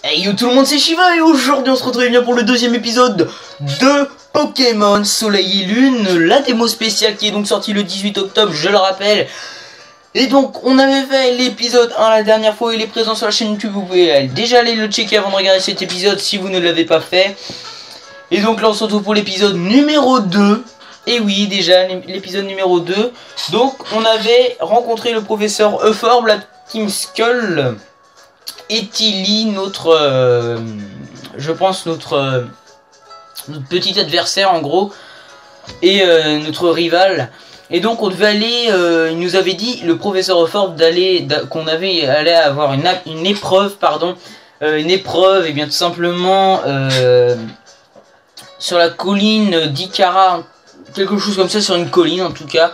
Hey yo tout le monde, c'est Shiva et aujourd'hui on se retrouve bien pour le deuxième épisode de Pokémon Soleil et Lune, la démo spéciale qui est donc sortie le 18 octobre, je le rappelle. Et donc on avait fait l'épisode 1 la dernière fois, il est présent sur la chaîne YouTube, vous pouvez déjà aller le checker avant de regarder cet épisode si vous ne l'avez pas fait. Et donc là on se retrouve pour l'épisode numéro 2. Et oui, déjà l'épisode numéro 2. Donc on avait rencontré le professeur Euphorbe, la Team Skull, et Tilly, notre je pense notre petit adversaire en gros, et notre rival. Et donc on devait aller, il nous avait dit, le professeur Euphorbe, qu'on allait avoir une épreuve, pardon, une épreuve, et bien tout simplement sur la colline d'Ikara, quelque chose comme ça, sur une colline en tout cas.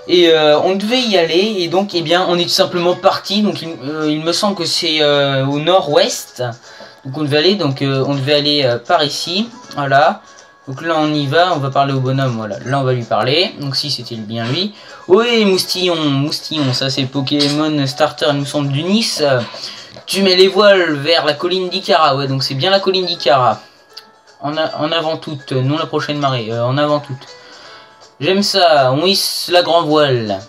Et on devait y aller, et donc eh bien on est tout simplement parti. Donc il me semble que c'est au nord-ouest. Donc on devait aller par ici, voilà. Donc là on y va, on va parler au bonhomme, voilà. Là on va lui parler, donc si c'était bien lui. Oui, Moustillon, ça c'est Pokémon Starter, il nous semble, du Nice. Tu mets les voiles vers la colline d'Ikara, ouais, donc c'est bien la colline d'Ikara. En avant toute, non la prochaine marée, en avant toute. J'aime ça, on hisse la grand voile.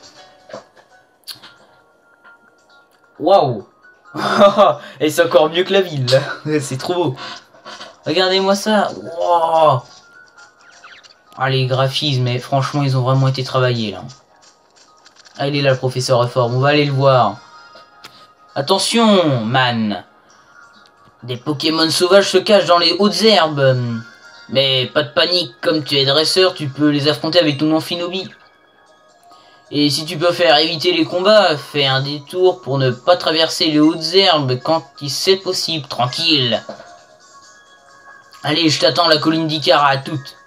Waouh. Et c'est encore mieux que la ville, c'est trop beau. Regardez-moi ça. Wow. Ah, les graphismes, mais franchement, ils ont vraiment été travaillés, là. Ah, il est là, le professeur Euphorbe, on va aller le voir. Attention, man. Des Pokémon sauvages se cachent dans les hautes herbes. Mais pas de panique, comme tu es dresseur, tu peux les affronter avec ton Amphinobi. Et si tu peux faire éviter les combats, fais un détour pour ne pas traverser les hautes herbes quand c'est possible, tranquille. Allez, je t'attends, la colline d'Ikara, à toute.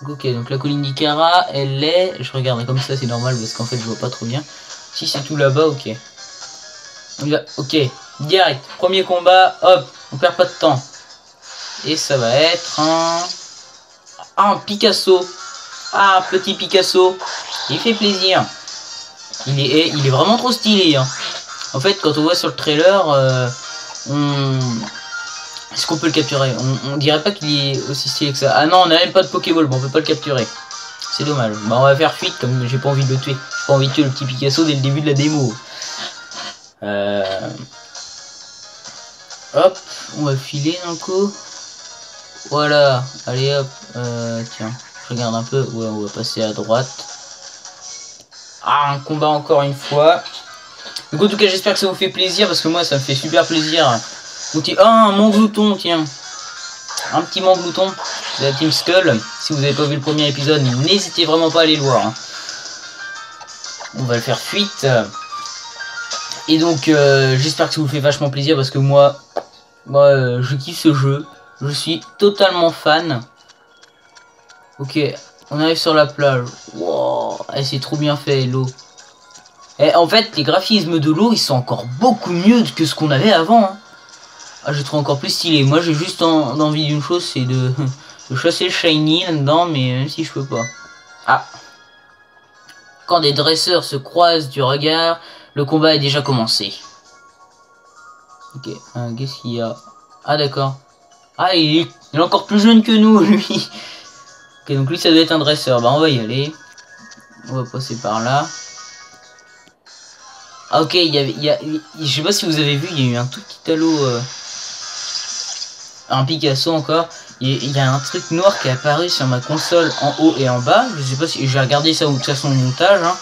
Ok, donc la colline d'Ikara, elle est... Je regarde comme ça, c'est normal, parce qu'en fait, je vois pas trop bien. Si c'est tout là-bas, ok. On y va, ok, direct, premier combat, hop, on perd pas de temps. Et ça va être un... Ah, un Picasso. Ah, un petit Picasso. Il fait plaisir. Il est vraiment trop stylé, hein. En fait, quand on voit sur le trailer, est-ce qu'on peut le capturer? On dirait pas qu'il est aussi stylé que ça. Ah non, on n'a même pas de Pokéball, bon, on peut pas le capturer. C'est dommage. Bah, on va faire fuite, comme j'ai pas envie de le tuer. J'ai pas envie de tuer le petit Picasso dès le début de la démo. Hop, on va filer d'un coup. Voilà, allez hop. Tiens, je regarde un peu. Ouais, on va passer à droite. Ah, un combat encore une fois. Donc en tout cas, j'espère que ça vous fait plaisir, parce que moi ça me fait super plaisir. Donc, ah, un Manglouton, tiens. Un petit Manglouton de la Team Skull. Si vous n'avez pas vu le premier épisode, n'hésitez vraiment pas à aller le voir, hein. On va le faire fuite. Et donc j'espère que ça vous fait vachement plaisir, parce que moi je kiffe ce jeu. Je suis totalement fan. Ok, on arrive sur la plage. Wow, c'est trop bien fait, l'eau. Et en fait, les graphismes de l'eau, ils sont encore beaucoup mieux que ce qu'on avait avant, hein. Ah, je trouve encore plus stylé. Moi, j'ai juste envie d'une chose, c'est de chasser le shiny là-dedans, mais même si je peux pas. Ah. Quand des dresseurs se croisent du regard, le combat est déjà commencé. Ok, qu'est-ce qu'il y a? Ah, d'accord. Ah, il est encore plus jeune que nous, lui. Ok, donc lui, ça doit être un dresseur. Bah, on va y aller. On va passer par là. Ah, ok, je sais pas si vous avez vu, il y a eu un tout petit halo. Un Picasso encore. Il y a un truc noir qui est apparu sur ma console en haut et en bas. Je sais pas si j'ai regardé ça de toute façon au montage, hein.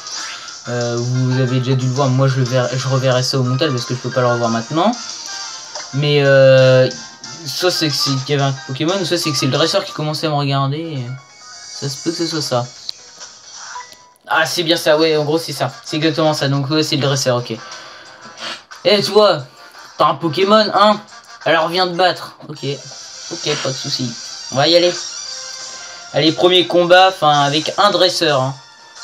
Vous avez déjà dû le voir. Moi, je reverrai ça au montage parce que je peux pas le revoir maintenant. Mais soit c'est qu'il y avait un Pokémon, soit c'est que c'est le dresseur qui commençait à me regarder. Ça se peut que ce soit ça. Ah, c'est bien ça, ouais, en gros c'est ça. C'est exactement ça, donc ouais, c'est le dresseur, ok. Eh, toi, t'as un Pokémon, hein? Alors viens te battre. Ok, ok, pas de soucis. On va y aller. Allez, premier combat, enfin avec un dresseur, hein.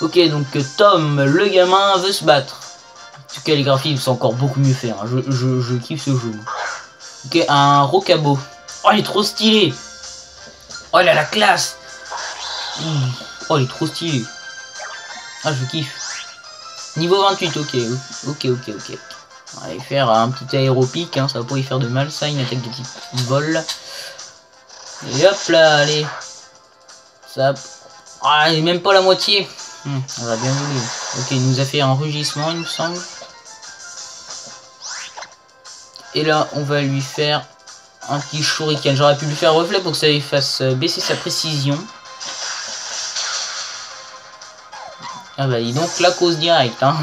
Ok, donc Tom, le gamin, veut se battre. En tout cas, les graphismes sont encore beaucoup mieux faits, hein. Je kiffe ce jeu. Ok, un Rocabo. Oh, il est trop stylé. Oh, il a la classe. Oh, il est trop stylé. Ah, je kiffe. Niveau 28, ok. On va aller faire un petit aéropic, hein, ça va pas y faire de mal, ça, une attaque de type vol. Et hop là, allez. Ça... Ah, même pas la moitié. On va bien voulu. Ok, il nous a fait un rugissement, il me semble. Et là, on va lui faire un petit shuriken. J'aurais pu lui faire reflet pour que ça lui fasse baisser sa précision. Ah bah, dis donc, la cause directe, hein.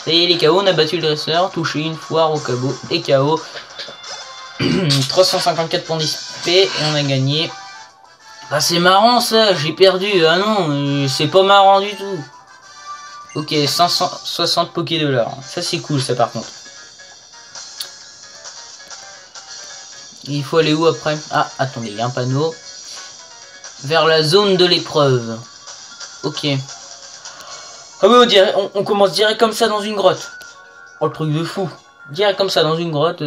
Ça y est, les KO, on a battu le dresseur, touché une fois au cabot et KO. 354 points d'XP et on a gagné. Bah c'est marrant ça, j'ai perdu. Ah non, c'est pas marrant du tout. Ok, 560 Poké $. Ça c'est cool ça par contre. Il faut aller où après? Ah, attendez, il y a un panneau. Vers la zone de l'épreuve. Ok. Ah oui, on commence direct comme ça dans une grotte. Oh, le truc de fou. Direct comme ça dans une grotte.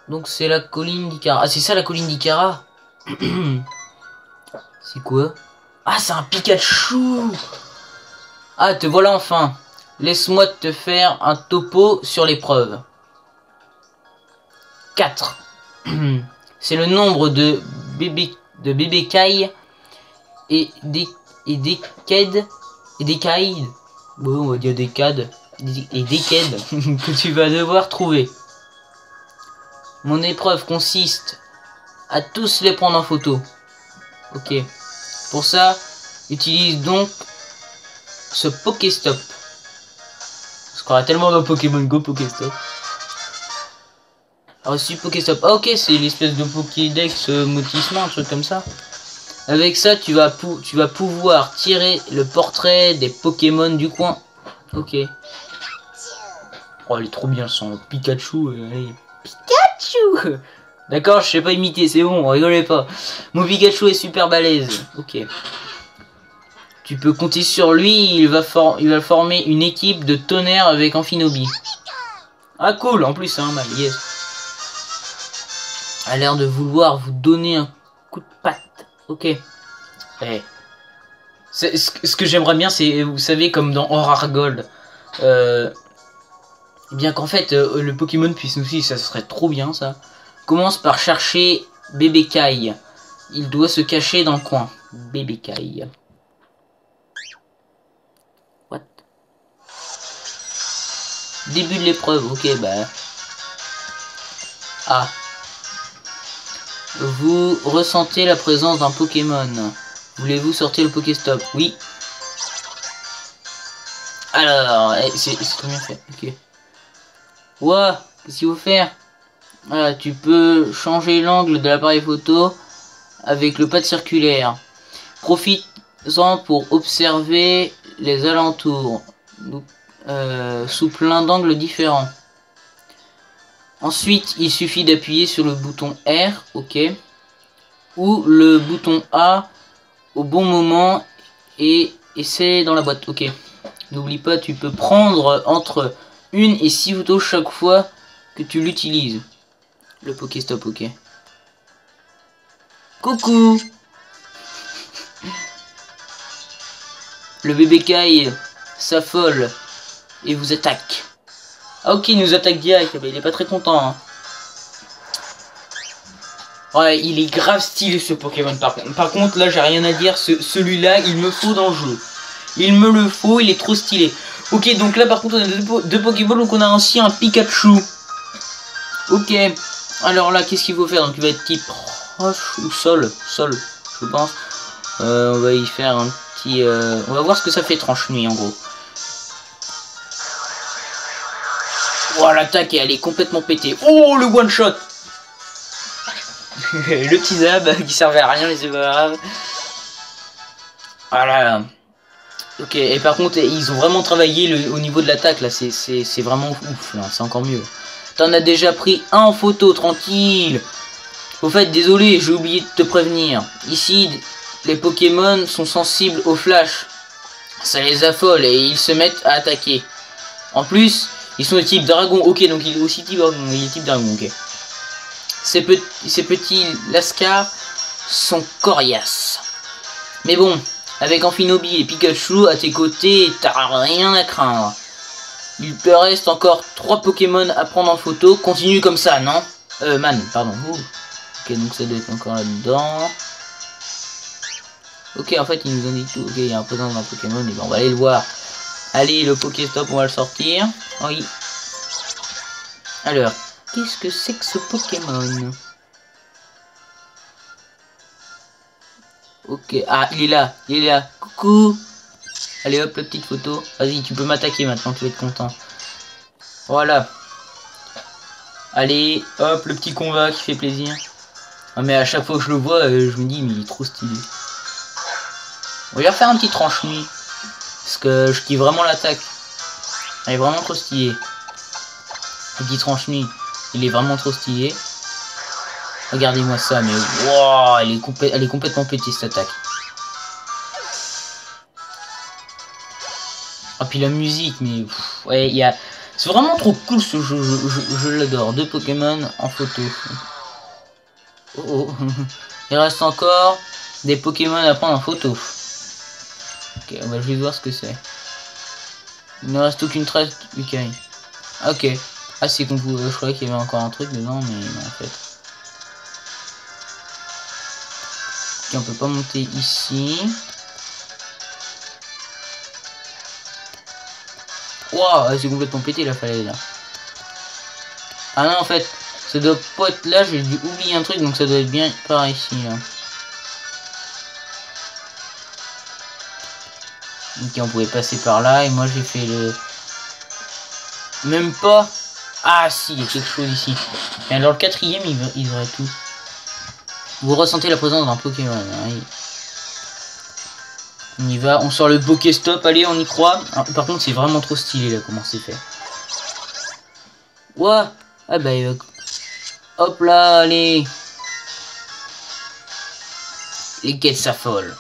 Donc c'est la colline d'Ikara. Ah, c'est ça la colline d'Ikara. C'est quoi? Ah, c'est un Pikachu. Ah, te voilà enfin. Laisse-moi te faire un topo sur l'épreuve. 4. C'est le nombre de bébés cailles et des cailles. Bon, on va dire des cades. Et des quêtes que tu vas devoir trouver. Mon épreuve consiste à tous les prendre en photo. Ok. Pour ça, utilise donc ce Pokéstop. Parce qu'on a tellement de Pokémon Go Pokéstop. Reçu Pokéstop. Ah ok, c'est l'espèce de Pokédex motissement, un truc comme ça. Avec ça, tu vas pouvoir tirer le portrait des Pokémon du coin. Ok. Oh, il est trop bien le son. Le Pikachu. Allez. Pikachu. D'accord, je sais pas imiter, c'est bon, rigolez pas. Mon Pikachu est super balèze. Ok. Tu peux compter sur lui, il va former une équipe de tonnerre avec Amphinobi. Ah cool, en plus c'est un mal, yes. A l'air de vouloir vous donner un coup de patte. Ok. Eh. Ce que j'aimerais bien, c'est, vous savez, comme dans Aurora Gold. Bien qu'en fait, le Pokémon puisse nous suivre, ça serait trop bien ça. Commence par chercher Bébé Kai. Il doit se cacher dans le coin. Bébé Kai. What? Début de l'épreuve, ok, bah. Ah. Vous ressentez la présence d'un Pokémon. Voulez-vous sortir le Pokéstop? Oui. Alors, c'est trop bien fait, ok. Ouah, qu'est-ce qu'il faut faire? Voilà, tu peux changer l'angle de l'appareil photo avec le pad circulaire. Profite-en pour observer les alentours sous plein d'angles différents. Ensuite, il suffit d'appuyer sur le bouton R, ok, ou le bouton A au bon moment et c'est dans la boîte, ok. N'oublie pas, tu peux prendre entre 1 et 6 photos chaque fois que tu l'utilises. Le Pokéstop, ok. Coucou. Le bébé Kai s'affole et vous attaque. Ah ok, il nous attaque direct, il est pas très content. Hein. Ouais, il est grave stylé ce Pokémon par contre là j'ai rien à dire, celui-là il me faut dans le jeu. Il me le faut, il est trop stylé. Ok, donc là par contre on a deux Pokémon, donc on a aussi un Pikachu. Ok, alors là qu'est-ce qu'il faut faire? Donc il va être type roche ou sol, je pense. On va y faire un petit... on va voir ce que ça fait tranche nuit en gros. Oh l'attaque elle est complètement pétée. Oh le one shot. Le petit Zab qui servait à rien, les œufs. Voilà. Ok, et par contre ils ont vraiment travaillé au niveau de l'attaque là, c'est vraiment ouf là, c'est encore mieux. T'en as déjà pris un en photo, tranquille. Au fait, désolé, j'ai oublié de te prévenir. Ici, les Pokémon sont sensibles au flash. Ça les affole et ils se mettent à attaquer. En plus, ils sont de type dragon. Ok, donc il est aussi type dragon. Il est type dragon, ok. Ces petits lascars sont coriaces. Mais bon, avec Amphinobi et Pikachu à tes côtés, t'as rien à craindre. Il te reste encore 3 Pokémon à prendre en photo. Continue comme ça, non? Man, pardon. Ouh. Ok, donc ça doit être encore là-dedans. Ok, en fait, il nous a dit tout. Ok, il y a un présent d'un Pokémon. Et ben, on va aller le voir. Allez, le Pokéstop, on va le sortir. Oui. Alors, qu'est-ce que c'est que ce Pokémon? Ok, ah, il est là. Il est là. Coucou. Allez, hop, la petite photo. Vas-y, tu peux m'attaquer maintenant, tu vas être content. Voilà. Allez, hop, le petit combat qui fait plaisir. Ah, mais à chaque fois que je le vois, je me dis, mais il est trop stylé. On va faire un petit tranche-nuit. Parce que je kiffe vraiment l'attaque. Elle est vraiment trop stylée. Le petit tranche-nuit, il est vraiment trop stylé. Regardez-moi ça, mais wow, elle est complètement pétée cette attaque. Ah, puis la musique, mais pff, ouais, il y a. C'est vraiment trop cool ce jeu, je l'adore. 2 Pokémon en photo. Oh, oh. Il reste encore des Pokémon à prendre en photo. Ok, bah, je vais voir ce que c'est. Il ne reste aucune trace du carré. Ok. Ah, c'est qu'on pouvait. Je croyais qu'il y avait encore un truc dedans, mais non, en fait. Ok, on peut pas monter ici. Waouh, c'est complètement pété la falaise là. Ah non, en fait, ça doit pas être là, j'ai dû oublier un truc, donc ça doit être bien par ici là. Ok, on pouvait passer par là, et moi j'ai fait le... Même pas. Ah si, il y a quelque chose ici. Et alors le 4ème, il devrait tout. Vous ressentez la présence d'un Pokémon. Hein. On y va, on sort le Pokéstop, allez, on y croit. Ah, par contre, c'est vraiment trop stylé là, comment c'est fait. Ouah. Ah bah, hop là, allez. Les quêtes s'affolent.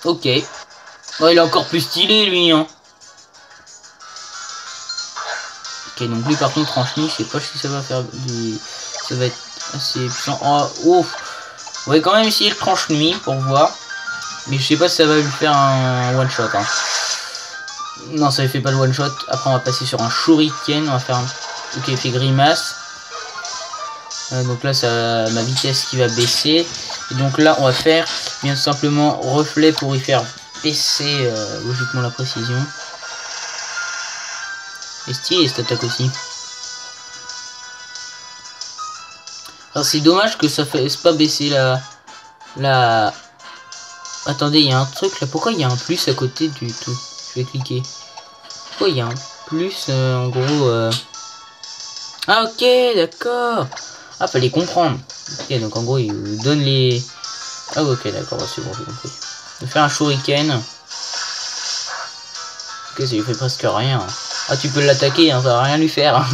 Ok. Oh, il est encore plus stylé lui, hein. Ok, donc lui par contre, franchement, je sais pas si ça va faire du... Ça va être assez puissant. Oh, ouf. On va quand même essayer le tranche-nuit pour voir. Mais je sais pas si ça va lui faire un one-shot. Hein. Non, ça ne fait pas le one-shot. Après, on va passer sur un shuriken. On va faire un... Ok, il fait grimace. Donc là, ça ma vitesse qui va baisser. Et donc là, on va faire bien simplement reflet pour y faire baisser logiquement la précision. Et stylé cette attaque aussi. Alors c'est dommage que ça fasse pas baisser la... Attendez, il y a un truc là. Pourquoi il y a un plus à côté du tout? Je vais cliquer. Pourquoi il y a un plus en gros Ah ok, d'accord. Ah, fallait comprendre. Ok, donc en gros, il vous donne les... Ah ok, d'accord, c'est bon, j'ai compris. De faire un shuriken. Ok, ça lui fait presque rien. Ah, tu peux l'attaquer, hein, ça va rien lui faire.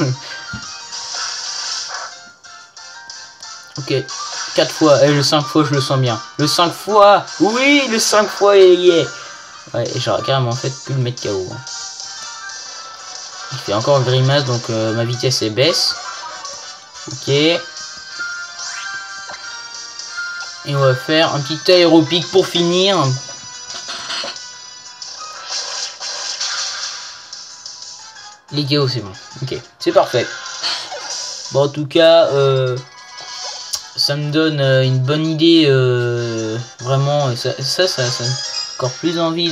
Ok, 4 fois. Et le 5 fois, je le sens bien. Le 5 fois. Oui, le 5 fois, yeah. Ouais, j'aurais carrément fait pu le mettre KO. Hein. Il fait encore grimace, donc ma vitesse est baisse. Ok. Et on va faire un petit aéropic pour finir. Les KO, c'est bon. Ok, c'est parfait. Bon, en tout cas, ça me donne une bonne idée. Vraiment, ça me encore plus envie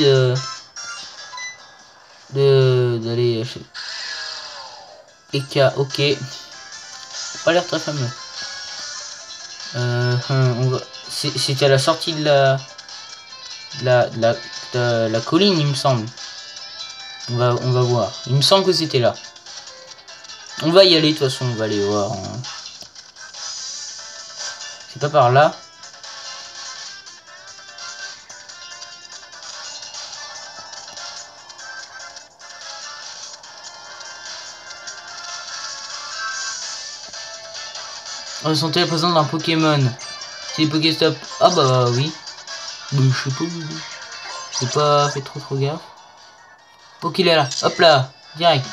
d'aller chez Eka. Ok, pas l'air très fameux. C'était à la sortie de la colline, il me semble. On va voir. Il me semble que c'était là. On va y aller de toute façon. On va aller voir. Hein. C'est pas par là. Ressentez la présence d'un Pokémon. C'est Pokéstop. Ah bah oui. Mais je sais pas. J'ai pas fait trop gaffe. Ok, il est là. Hop là. Direct.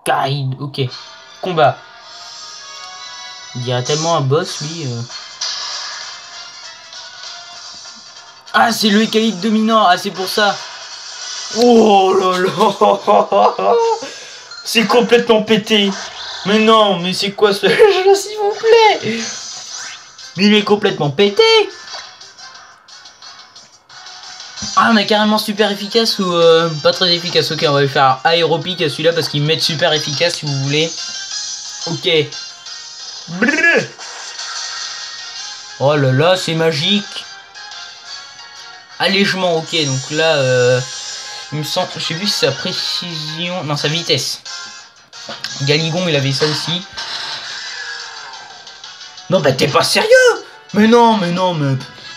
Kaid. Ok. Combat. Il dirait tellement un boss, lui. Ah, c'est le Caïd dominant. Ah, c'est pour ça. Oh là là. C'est complètement pété. Mais non, mais c'est quoi ce jeu, s'il vous plaît? Mais il est complètement pété. Ah, mais carrément super efficace ou pas très efficace. Ok, on va lui faire aéropique à celui-là parce qu'il met super efficace si vous voulez. Ok. Brrr. Oh là là, c'est magique. Allègement, ok. Donc là, il me semble, je sais plus si sa précision, non, sa vitesse. Galigon, il avait ça aussi. Non, bah t'es pas sérieux? Mais non, mais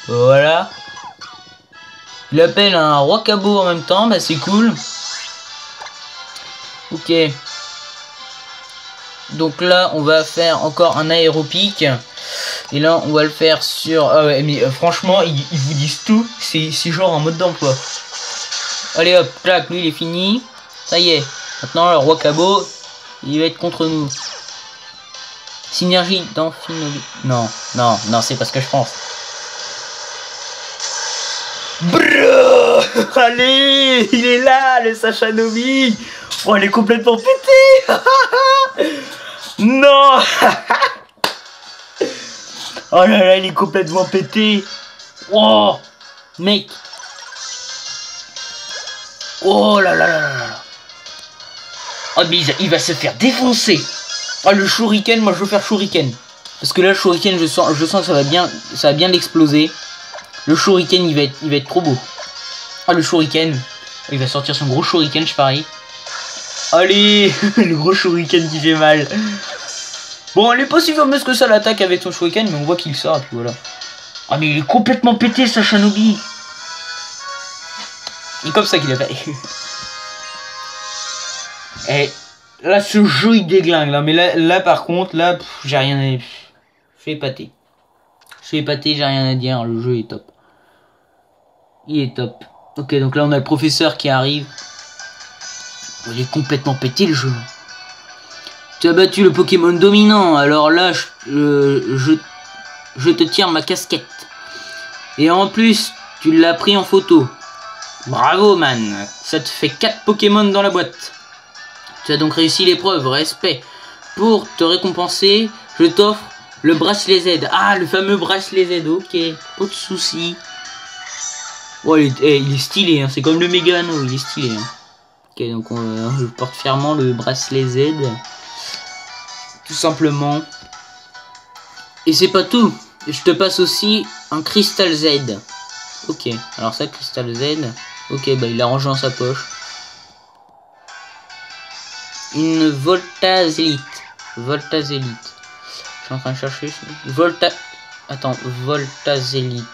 voilà. Il appelle un roi cabot en même temps, bah c'est cool. Ok. Donc là, on va faire encore un aéropique. Et là, on va le faire sur... Ah ouais, mais franchement, ils vous disent tout. C'est genre un mode d'emploi. Allez hop, clac, lui il est fini. Ça y est. Maintenant, le roi cabot, il va être contre nous. Synergie d'Amphinobi. Non, non, non, c'est pas ce que je pense. Brrr. Allez, il est là, le Sacha Nobi. Oh, il est complètement pété. Non. Oh là là, il est complètement pété. Oh, mec. Oh là là là là là. Oh, mais il va se faire défoncer. Ah, le shuriken, moi je veux faire shuriken. Parce que là, le shuriken, je sens que ça va bien l'exploser. Le shuriken, il va être trop beau. Ah, le shuriken. Il va sortir son gros shuriken, je parie. Allez, le gros shuriken qui fait mal. Bon, elle est pas si fameuse que ça l'attaque avec son shuriken, mais on voit qu'il sort, et puis voilà. Ah, mais il est complètement pété, ce Shinobi. Et comme ça qu'il a fait. Et là, ce jeu, il déglingue, là. Mais là par contre, là, j'ai rien à... Je suis épaté. Je suis épaté, j'ai rien à dire. Le jeu est top. Il est top. Ok, donc là, on a le professeur qui arrive. Il est complètement pété, le jeu. Tu as battu le Pokémon dominant. Alors là, je te tire ma casquette. Et en plus, tu l'as pris en photo. Bravo, man. Ça te fait 4 Pokémon dans la boîte. Tu as donc réussi l'épreuve, respect. Pour te récompenser, je t'offre le bracelet Z. Ah, le fameux bracelet Z, ok. Pas de soucis. Oh, il est stylé, hein. C'est comme le Mégano, il est stylé. Hein. Ok, donc je porte fièrement le bracelet Z. Tout simplement. Et c'est pas tout. Je te passe aussi un cristal Z. Ok, alors ça, cristal Z. Ok, bah il l'a rangé dans sa poche. Une Voltazélite. Voltazélite. Je suis en train de chercher. Attends, Voltazélite.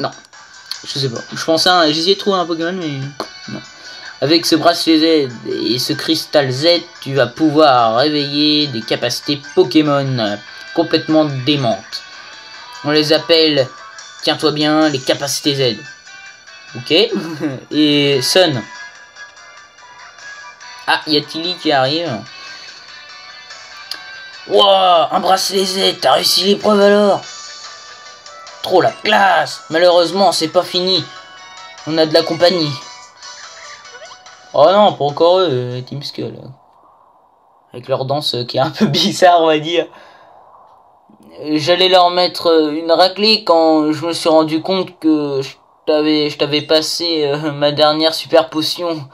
Non. Je sais pas. Je pensais à... J'essayais de trouver un Pokémon, mais... Non. Avec ce bracelet Z et ce cristal Z, tu vas pouvoir réveiller des capacités Pokémon complètement démentes. On les appelle, tiens-toi bien, les capacités Z. Ok. Et Sun. Ah, il y a Tilly qui arrive. Wow, un bracelet Z, t'as réussi l'épreuve alors? Trop la classe. Malheureusement, c'est pas fini. On a de la compagnie. Oh non, pas encore eux, Team Skull. Avec leur danse qui est un peu bizarre, on va dire. J'allais leur mettre une raclée quand je me suis rendu compte que je t'avais passé ma dernière super potion.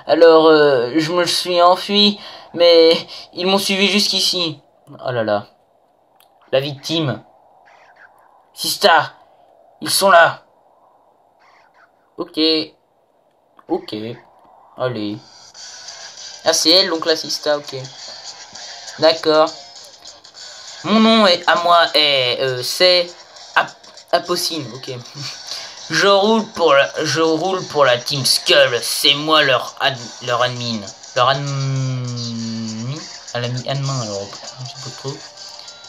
Alors, je me suis enfui, mais ils m'ont suivi jusqu'ici. Oh là là. La victime. Sista, ils sont là. Ok. Ok. Allez. Ah, c'est elle, donc la Sista, ok. D'accord. Mon nom est à moi c'est Apocine, ok. Je roule pour la Team Skull, c'est moi leur admin. Leur admin alors, je sais pas trop.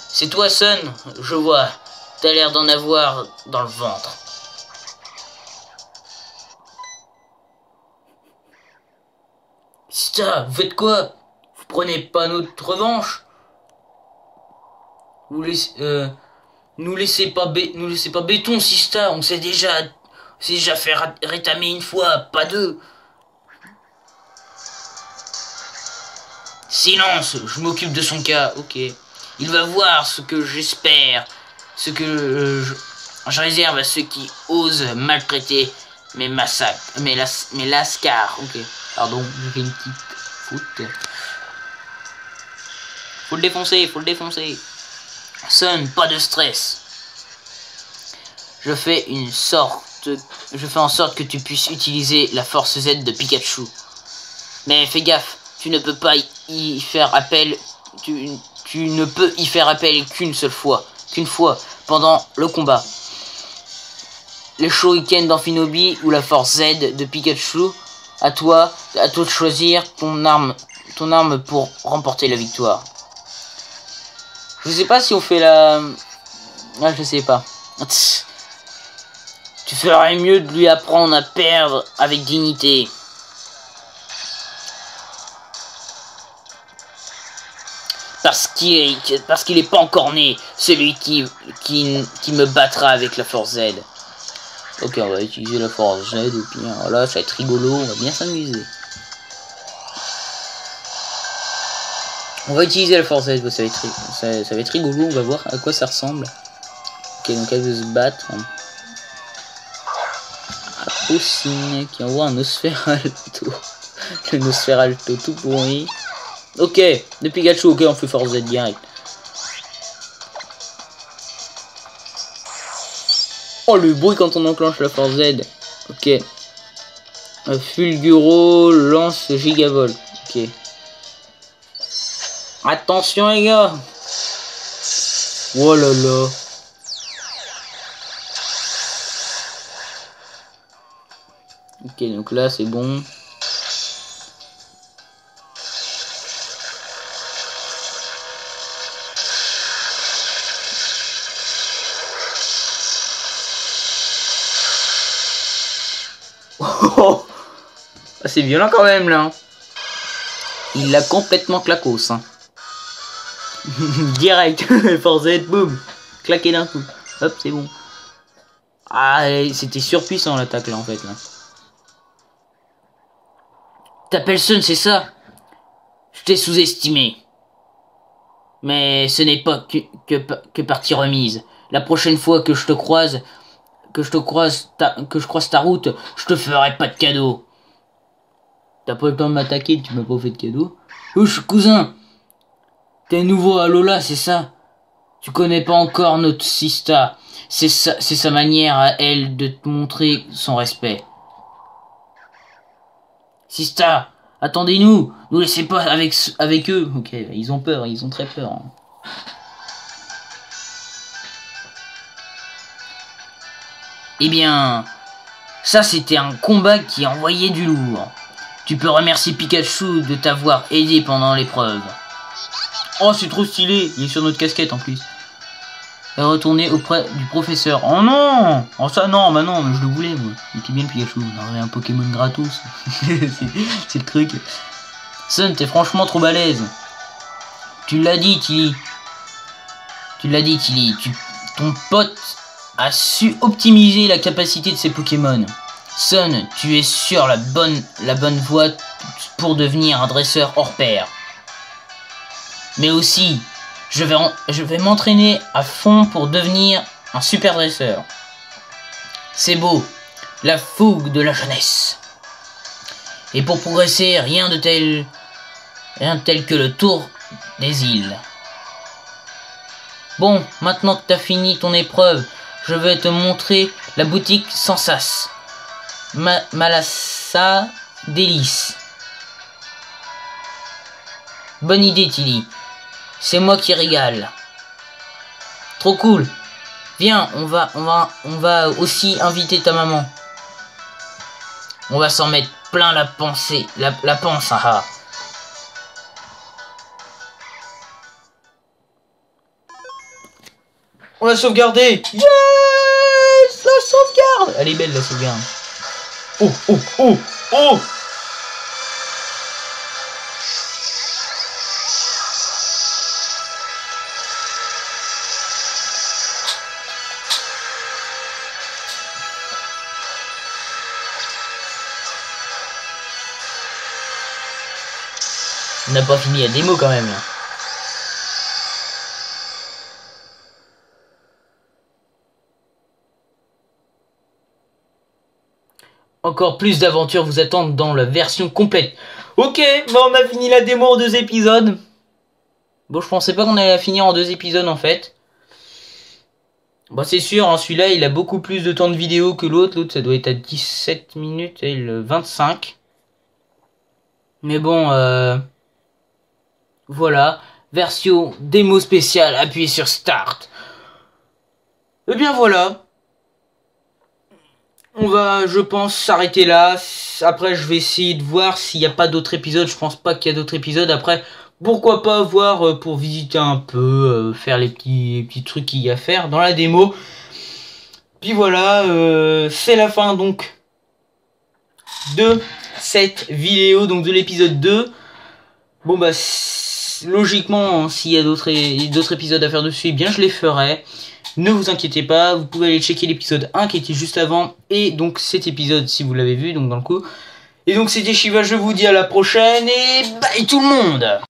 C'est toi Sun, je vois. T'as l'air d'en avoir dans le ventre. C'est ça, vous faites quoi? Vous prenez pas notre revanche? Nous laissez pas béton, Sista. On s'est déjà fait rétamer une fois, pas deux. Silence, je m'occupe de son cas, ok. Il va voir ce que j'espère, ce que je réserve à ceux qui osent maltraiter mes lascars, ok. Pardon, j'ai fait une petite faute. Faut le défoncer. Son, pas de stress. Je fais en sorte que tu puisses utiliser la force Z de Pikachu. Mais fais gaffe, tu ne peux pas y faire appel. Tu ne peux y faire appel qu'une fois, pendant le combat. Le Shuriken d'Amphinobi ou la force Z de Pikachu, à toi de choisir ton arme pour remporter la victoire. Je sais pas si on fait la... Ah, je sais pas. Tu ferais mieux de lui apprendre à perdre avec dignité. Parce qu'il est pas encore né, celui qui me battra avec la force Z. Ok, on va utiliser la force Z, et puis voilà, ça va être rigolo, on va bien s'amuser. On va utiliser la force Z, ça va être rigolo, on va voir à quoi ça ressemble. Ok, donc elle veut se battre. Poussine qui envoie un Nosferalto. Le Nosferalto tout pourri. Ok, de Pikachu, ok, on fait force Z direct. Oh, le bruit quand on enclenche la force Z. Ok. Fulguro lance Gigavolt. Ok. Attention les gars. Oh là là. Ok, donc là c'est bon. Oh, c'est violent quand même là. Il l'a complètement clacos. Hein. Direct, force Z, boum. Claqué d'un coup. Hop, c'est bon. Ah, c'était surpuissant l'attaque là en fait là. T'appelles Sun, c'est ça? Je t'ai sous-estimé. Mais ce n'est pas que partie remise. La prochaine fois que je croise ta route, je te ferai pas de cadeau. T'as pas le temps de m'attaquer, tu m'as pas fait de cadeau. Ouch, cousin. T'es nouveau à Lola, c'est ça? Tu connais pas encore notre Sista. C'est sa manière à elle de te montrer son respect. Sista, attendez-nous. Nous laissez pas avec eux. Ok, ils ont peur, ils ont très peur. Hein. Eh bien, ça c'était un combat qui envoyait du lourd. Tu peux remercier Pikachu de t'avoir aidé pendant l'épreuve. Oh, c'est trop stylé. Il est sur notre casquette en plus. Et retourner auprès du professeur. Oh non! Oh ça non, bah non, mais je le voulais moi. Il était bien le Pikachu. On aurait un Pokémon gratos. c'est le truc. Sun, t'es franchement trop balèze. Tu l'as dit, Tilly. Ton pote a su optimiser la capacité de ses Pokémon. Sun, tu es sur la bonne voie pour devenir un dresseur hors pair. Mais aussi, je vais m'entraîner à fond pour devenir un super dresseur. C'est beau, la fougue de la jeunesse. Et pour progresser, rien de tel que le tour des îles. Bon, maintenant que t'as fini ton épreuve, je vais te montrer la boutique sans sas. Malassa Délice. Bonne idée, Tilly. C'est moi qui régale. Trop cool. Viens, on va aussi inviter ta maman. On va s'en mettre plein la panse, haha. On l'a sauvegardé. Yes, la sauvegarde. Elle est belle la sauvegarde. Oh, oh, oh, oh. On n'a pas fini la démo quand même là. Encore plus d'aventures vous attendent dans la version complète. Ok, bon on a fini la démo en 2 épisodes. Bon je pensais pas qu'on allait la finir en 2 épisodes en fait. Bon c'est sûr, hein, celui-là il a beaucoup plus de temps de vidéo que l'autre. L'autre ça doit être à 17 minutes et le 25. Mais bon, voilà. Version démo spéciale, appuyez sur Start. Et bien voilà. On va, je pense, s'arrêter là. Après, je vais essayer de voir s'il n'y a pas d'autres épisodes. Je pense pas qu'il y a d'autres épisodes. Après, pourquoi pas voir pour visiter un peu, faire les petits trucs qu'il y a à faire dans la démo. Puis voilà, c'est la fin donc de cette vidéo, donc de l'épisode 2. Bon bah, logiquement, hein, s'il y a d'autres épisodes à faire dessus, eh bien je les ferai. Ne vous inquiétez pas, vous pouvez aller checker l'épisode 1 qui était juste avant, et donc cet épisode si vous l'avez vu, donc dans le coup. Et donc c'était Shiva, je vous dis à la prochaine, et bye tout le monde!